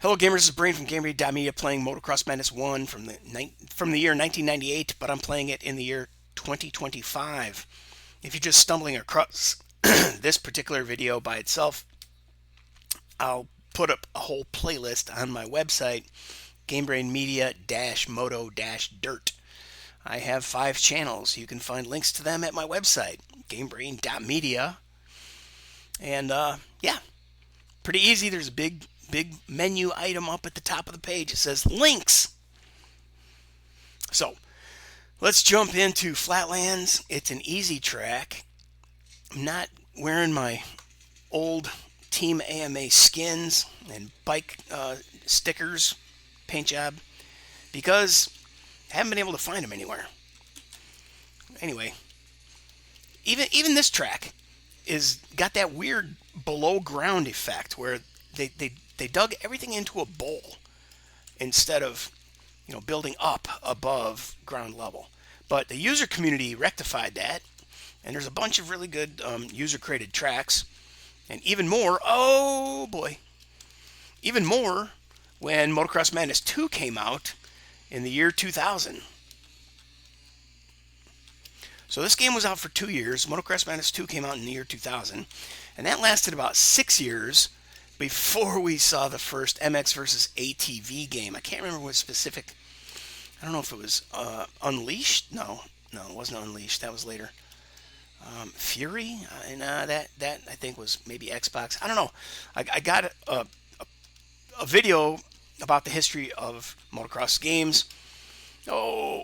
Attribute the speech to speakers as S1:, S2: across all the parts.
S1: Hello gamers, this is Brainy from GameBrainMedia playing Motocross Madness 1 from the year 1998, but I'm playing it in the year 2025. If you're just stumbling across this particular video by itself, I'll put up a whole playlist on my website, GameBrainMedia-MOTO-DIRT. I have 5 channels. You can find links to them at my website, GameBrain.media. And yeah, pretty easy. There's a big menu item up at the top of the page. It says links. So let's jump into Flatlands. It's an easy track. I'm not wearing my old Team AMA skins and bike stickers, paint job, because I haven't been able to find them anywhere. Anyway, even this track is got that weird below ground effect where they dug everything into a bowl instead of building up above ground level. But the user community rectified that, and there's a bunch of really good user created tracks, and even more. Oh boy, even more when Motocross Madness 2 came out in the year 2000. So this game was out for 2 years. Motocross Madness 2 came out in the year 2000, and that lasted about 6 years before we saw the first MX versus ATV game. I can't remember what specific. I don't know if it was Unleashed. No, it wasn't Unleashed. That was later. Fury, and that I think was maybe Xbox. I don't know. I got a video about the history of motocross games. Oh,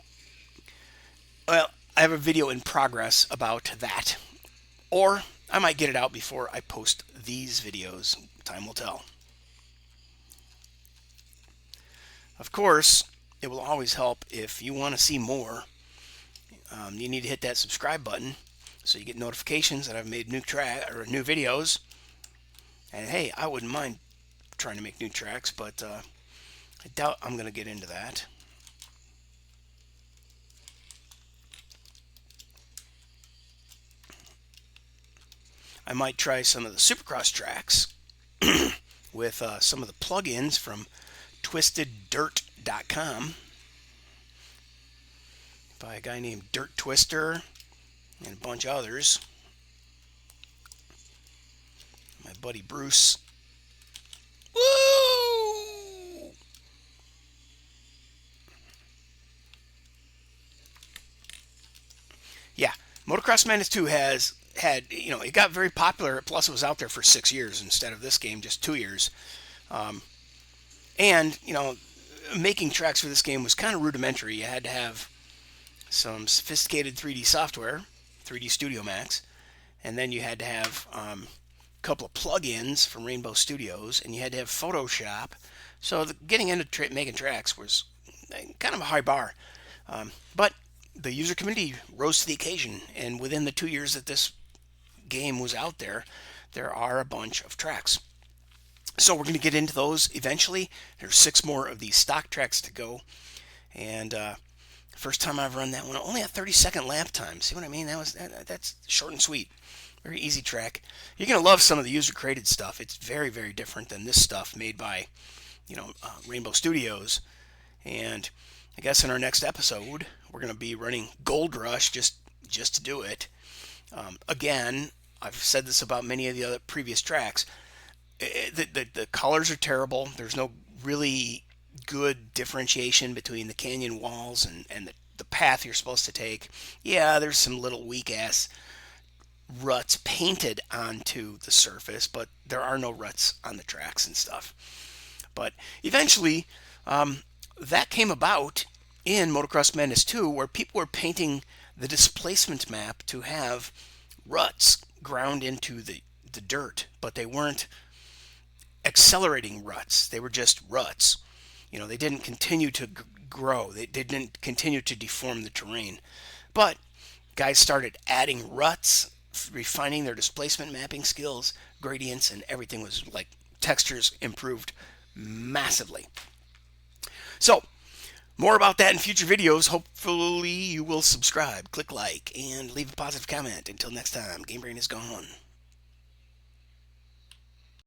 S1: well, I have a video in progress about that, or I might get it out before I post these videos. Time will tell. Of course, it will always help if you want to see more. You need to hit that subscribe button so you get notifications that I've made new videos. And hey, I wouldn't mind trying to make new tracks, but I doubt I'm going to get into that. I might try some of the Supercross tracks with some of the plugins from twisteddirt.com by a guy named Dirt Twister and a bunch of others. My buddy Bruce. Woo! Yeah, Motocross Madness 2 had, it got very popular, plus it was out there for 6 years instead of this game, just 2 years. And, making tracks for this game was kind of rudimentary. You had to have some sophisticated 3D software, 3D Studio Max, and then you had to have a couple of plugins from Rainbow Studios, and you had to have Photoshop. So getting into making tracks was kind of a high bar. But the user community rose to the occasion, and within the 2 years that this game was out there, there are a bunch of tracks. So we're going to get into those eventually. There's 6 more of these stock tracks to go, and first time I've run that one, only a 30-second lap time. See what I mean? That's short and sweet. Very easy track. You're going to love some of the user created stuff. It's very, very different than this stuff made by Rainbow Studios. And I guess in our next episode we're going to be running Gold Rush just to do it. Again, I've said this about many of the other previous tracks. The colors are terrible. There's no really good differentiation between the canyon walls and the path you're supposed to take. Yeah, there's some little weak-ass ruts painted onto the surface, but there are no ruts on the tracks and stuff. But eventually, that came about in Motocross Madness 2, where people were painting the displacement map to have ruts ground into the dirt, but they weren't accelerating ruts. They were just ruts. They didn't continue to grow. They didn't continue to deform the terrain. But guys started adding ruts, refining their displacement mapping skills, gradients, and everything was like textures improved massively. So, more about that in future videos. Hopefully you will subscribe, click like, and leave a positive comment. Until next time, GameBrain is gone.